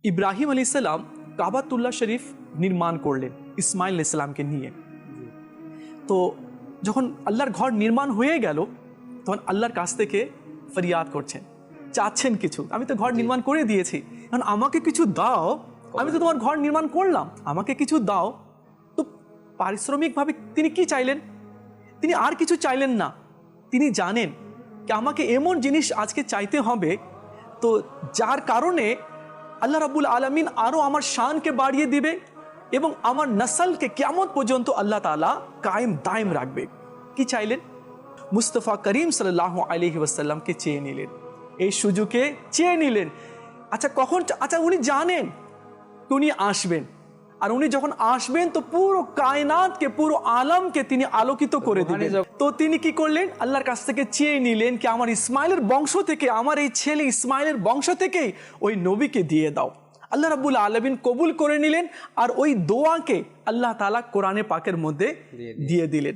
ইব্রাহিম আলাইহিস সালাম কাবাতুল্লাহ শরীফ নির্মাণ করলেন ইসমাইল আলাইহিস সালামকে নিয়ে। তো যখন আল্লাহর ঘর নির্মাণ হয়ে গেল তখন আল্লাহর কাছ থেকে ফরিয়াদ করছেন, চাচ্ছেন কিছু, আমি তো ঘর নির্মাণ করে দিয়েছি, এখন আমাকে কিছু দাও, আমি তো তোমার ঘর নির্মাণ করলাম, আমাকে কিছু দাও। তো পারিশ্রমিকভাবে তিনি কি চাইলেন? তিনি আর কিছু চাইলেন না। তিনি জানেন যে আমাকে এমন জিনিস আজকে চাইতে হবে তো যার কারণে আল্লাহ রাব্বুল আলামিন আরও আমার শানকে বাড়িয়ে দিবে এবং আমার নসলকে কিয়ামত পর্যন্ত আল্লাহ তাআলা কায়েম দায়েম রাখবে। কি চাইলেন? মুস্তাফা করিম সাল্লাল্লাহু আলাইহি ওয়াসাল্লামকে চেয়ে নিলেন, এই সুযোগে চেয়ে নিলেন। আচ্ছা কখন? আচ্ছা উনি জানেন উনি আসবেন, আর উনি যখন আসবেন তো পুরো কায়নাতকে, পুরো আলমকে তিনি আলোকিত করে দিবেন। তো তিনি কি করলেন? আল্লাহর কাছ থেকে চেয়ে নিলেন কি আমার ইসমাইলের বংশ থেকে, আমার এই ছেলে ইসমাইলের বংশ থেকেই ওই নবীকে দিয়ে দাও। আল্লাহ রাব্বুল আলামিন কবুল করে নিলেন, আর ওই দোয়াকে আল্লাহ তাআলা কোরআনে পাকের মধ্যে দিয়ে দিলেন।